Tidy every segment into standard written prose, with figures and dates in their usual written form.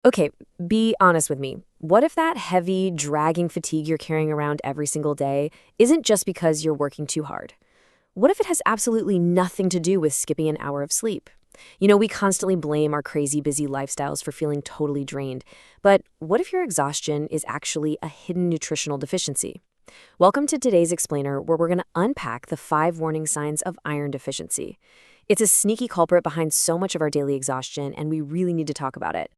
Okay, be honest with me. What if that heavy, dragging fatigue you're carrying around every single day isn't just because you're working too hard? What if it has absolutely nothing to do with skipping an hour of sleep? We constantly blame our crazy busy lifestyles for feeling totally drained. But what if your exhaustion is actually a hidden nutritional deficiency? Welcome to today's explainer, where we're going to unpack the 5 warning signs of iron deficiency. It's a sneaky culprit behind so much of our daily exhaustion, and we really need to talk about it.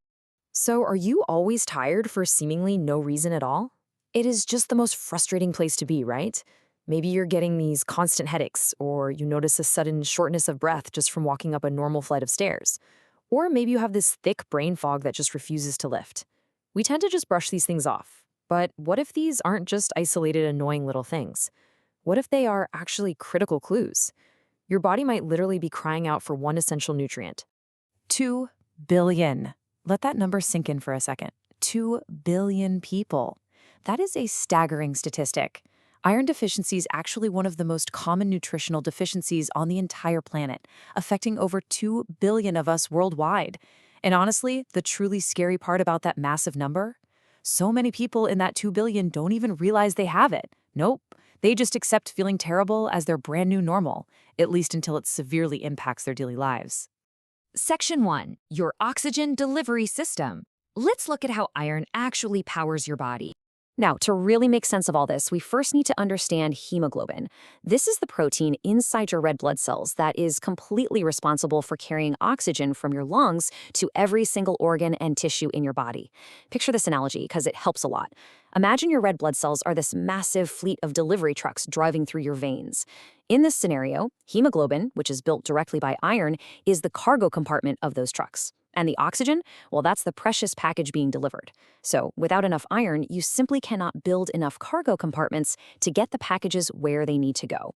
So, are you always tired for seemingly no reason at all? It is just the most frustrating place to be, right? Maybe you're getting these constant headaches, or you notice a sudden shortness of breath just from walking up a normal flight of stairs. Or maybe you have this thick brain fog that just refuses to lift. We tend to just brush these things off. But what if these aren't just isolated, annoying little things? What if they are actually critical clues? Your body might literally be crying out for one essential nutrient. 2 billion. Let that number sink in for a second. 2 billion people. That is a staggering statistic. Iron deficiency is actually one of the most common nutritional deficiencies on the entire planet, affecting over 2 billion of us worldwide. And honestly, the truly scary part about that massive number? So many people in that 2 billion don't even realize they have it. Nope. They just accept feeling terrible as their brand new normal, at least until it severely impacts their daily lives. Section 1. Your oxygen delivery system. Let's look at how iron actually powers your body. Now, to really make sense of all this, we first need to understand hemoglobin. This is the protein inside your red blood cells that is completely responsible for carrying oxygen from your lungs to every single organ and tissue in your body. Picture this analogy because it helps a lot. Imagine your red blood cells are this massive fleet of delivery trucks driving through your veins. In this scenario, hemoglobin, which is built directly by iron, is the cargo compartment of those trucks. And the oxygen, well, that's the precious package being delivered. So, without enough iron, you simply cannot build enough cargo compartments to get the packages where they need to go.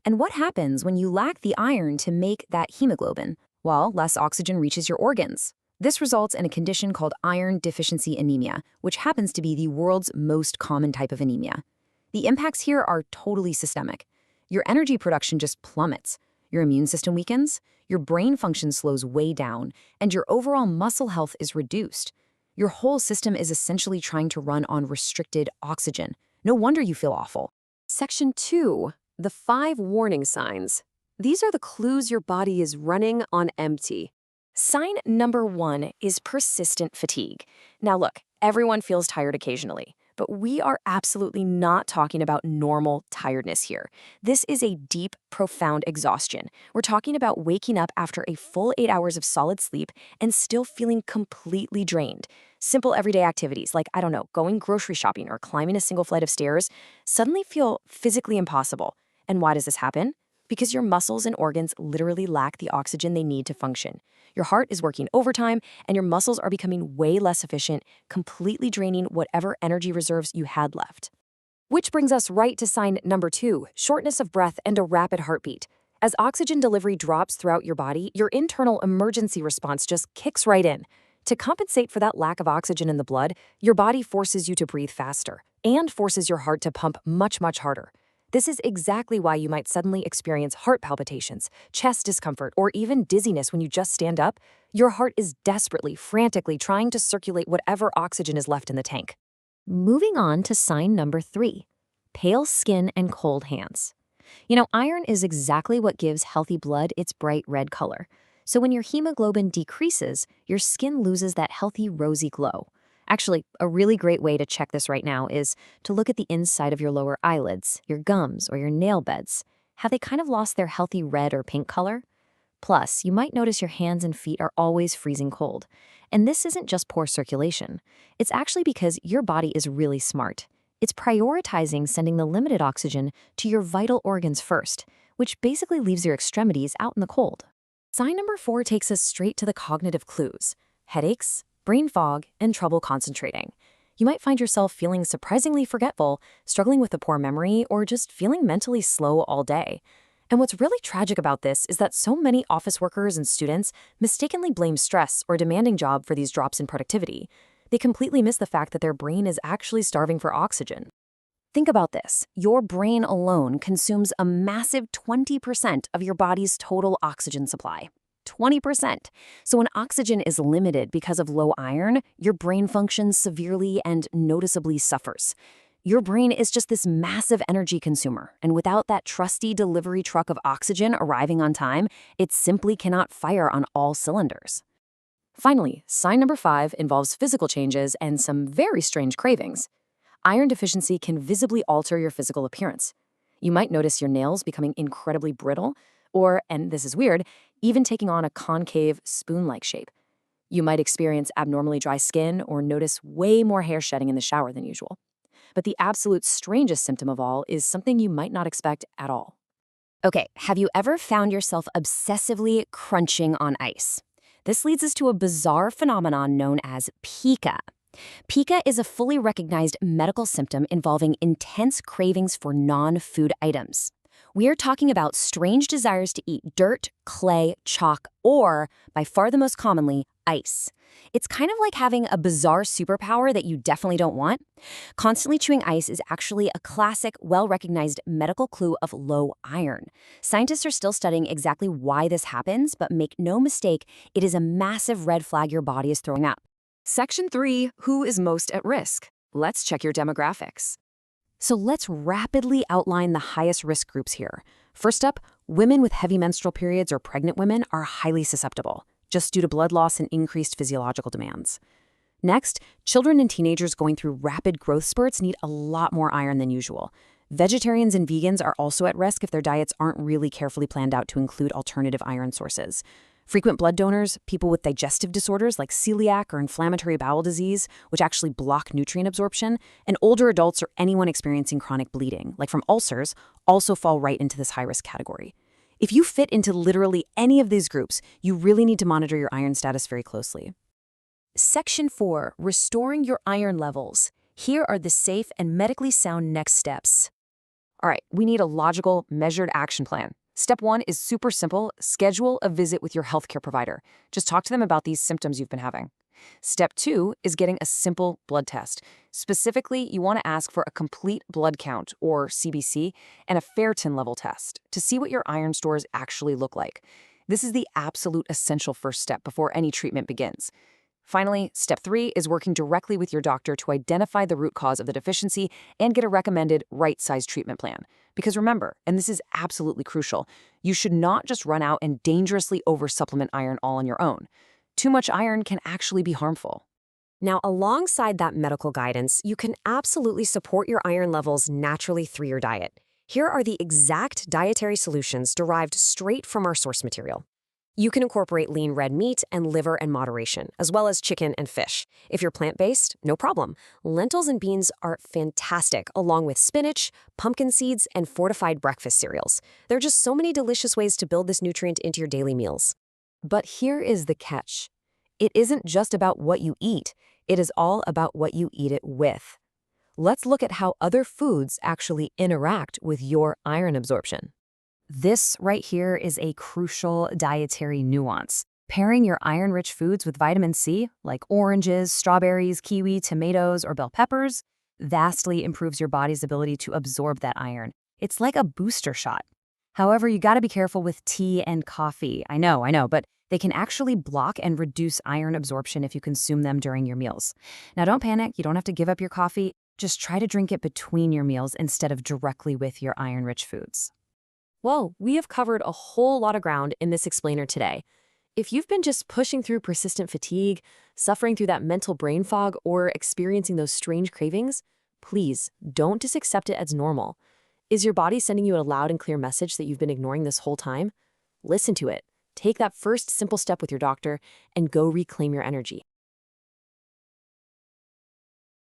And what happens when you lack the iron to make that hemoglobin? Well, less oxygen reaches your organs. This results in a condition called iron deficiency anemia, which happens to be the world's most common type of anemia. The impacts here are totally systemic. Your energy production just plummets. Your immune system weakens, your brain function slows way down, and your overall muscle health is reduced. Your whole system is essentially trying to run on restricted oxygen. No wonder you feel awful. Section 2. The 5 warning signs. These are the clues your body is running on empty. Sign number 1 is persistent fatigue. Now look, everyone feels tired occasionally. But we are absolutely not talking about normal tiredness here. This is a deep, profound exhaustion. We're talking about waking up after a full 8 hours of solid sleep and still feeling completely drained. Simple everyday activities like, going grocery shopping or climbing a single flight of stairs suddenly feel physically impossible. And why does this happen? Because your muscles and organs literally lack the oxygen they need to function. Your heart is working overtime, and your muscles are becoming way less efficient, completely draining whatever energy reserves you had left. Which brings us right to sign number 2, shortness of breath and a rapid heartbeat. As oxygen delivery drops throughout your body, your internal emergency response just kicks right in. To compensate for that lack of oxygen in the blood, your body forces you to breathe faster and forces your heart to pump much, much harder. This is exactly why you might suddenly experience heart palpitations, chest discomfort, or even dizziness when you just stand up. Your heart is desperately, frantically trying to circulate whatever oxygen is left in the tank. Moving on to sign number 3, pale skin and cold hands. Iron is exactly what gives healthy blood its bright red color. So when your hemoglobin decreases, your skin loses that healthy rosy glow. Actually, a really great way to check this right now is to look at the inside of your lower eyelids, your gums, or your nail beds. Have they kind of lost their healthy red or pink color? Plus, you might notice your hands and feet are always freezing cold. And this isn't just poor circulation. It's actually because your body is really smart. It's prioritizing sending the limited oxygen to your vital organs first, which basically leaves your extremities out in the cold. Sign number 4 takes us straight to the cognitive clues: headaches, brain fog, and trouble concentrating. You might find yourself feeling surprisingly forgetful, struggling with a poor memory, or just feeling mentally slow all day. And what's really tragic about this is that so many office workers and students mistakenly blame stress or demanding job for these drops in productivity. They completely miss the fact that their brain is actually starving for oxygen. Think about this. Your brain alone consumes a massive 20% of your body's total oxygen supply. 20%. So when oxygen is limited because of low iron, your brain functions severely and noticeably suffers. Your brain is just this massive energy consumer, and without that trusty delivery truck of oxygen arriving on time, it simply cannot fire on all cylinders. Finally, sign number 5 involves physical changes and some very strange cravings. Iron deficiency can visibly alter your physical appearance. You might notice your nails becoming incredibly brittle, or, and this is weird, even taking on a concave, spoon-like shape. You might experience abnormally dry skin or notice way more hair shedding in the shower than usual. But the absolute strangest symptom of all is something you might not expect at all. Okay, have you ever found yourself obsessively crunching on ice? This leads us to a bizarre phenomenon known as pica. Pica is a fully recognized medical symptom involving intense cravings for non-food items. We are talking about strange desires to eat dirt, clay, chalk, or, by far the most commonly, ice. It's kind of like having a bizarre superpower that you definitely don't want. Constantly chewing ice is actually a classic, well-recognized medical clue of low iron. Scientists are still studying exactly why this happens, but make no mistake, it is a massive red flag your body is throwing up. Section 3, who is most at risk? Let's check your demographics. So let's rapidly outline the highest risk groups here. First up, women with heavy menstrual periods or pregnant women are highly susceptible, just due to blood loss and increased physiological demands. Next, children and teenagers going through rapid growth spurts need a lot more iron than usual. Vegetarians and vegans are also at risk if their diets aren't really carefully planned out to include alternative iron sources. Frequent blood donors, people with digestive disorders like celiac or inflammatory bowel disease, which actually block nutrient absorption, and older adults or anyone experiencing chronic bleeding, like from ulcers, also fall right into this high-risk category. If you fit into literally any of these groups, you really need to monitor your iron status very closely. Section 4, restoring your iron levels. Here are the safe and medically sound next steps. All right, we need a logical, measured action plan. Step 1 is super simple. Schedule a visit with your healthcare provider. Just talk to them about these symptoms you've been having. Step 2 is getting a simple blood test. Specifically, you want to ask for a complete blood count, or CBC, and a ferritin level test to see what your iron stores actually look like. This is the absolute essential first step before any treatment begins. Finally, step 3 is working directly with your doctor to identify the root cause of the deficiency and get a recommended right-sized treatment plan. Because remember, and this is absolutely crucial, you should not just run out and dangerously oversupplement iron all on your own. Too much iron can actually be harmful. Now, alongside that medical guidance, you can absolutely support your iron levels naturally through your diet. Here are the exact dietary solutions derived straight from our source material. You can incorporate lean red meat and liver in moderation, as well as chicken and fish. If you're plant-based, no problem. Lentils and beans are fantastic, along with spinach, pumpkin seeds, and fortified breakfast cereals. There are just so many delicious ways to build this nutrient into your daily meals. But here is the catch. It isn't just about what you eat. It is all about what you eat it with. Let's look at how other foods actually interact with your iron absorption. This right here is a crucial dietary nuance. Pairing your iron-rich foods with vitamin C, like oranges, strawberries, kiwi, tomatoes, or bell peppers, vastly improves your body's ability to absorb that iron. It's like a booster shot. However, you gotta be careful with tea and coffee. I know, but they can actually block and reduce iron absorption if you consume them during your meals. Now, don't panic. You don't have to give up your coffee. Just try to drink it between your meals instead of directly with your iron-rich foods. Whoa, we have covered a whole lot of ground in this explainer today. If you've been just pushing through persistent fatigue, suffering through that mental brain fog, or experiencing those strange cravings, please don't just accept it as normal. Is your body sending you a loud and clear message that you've been ignoring this whole time? Listen to it. Take that first simple step with your doctor and go reclaim your energy.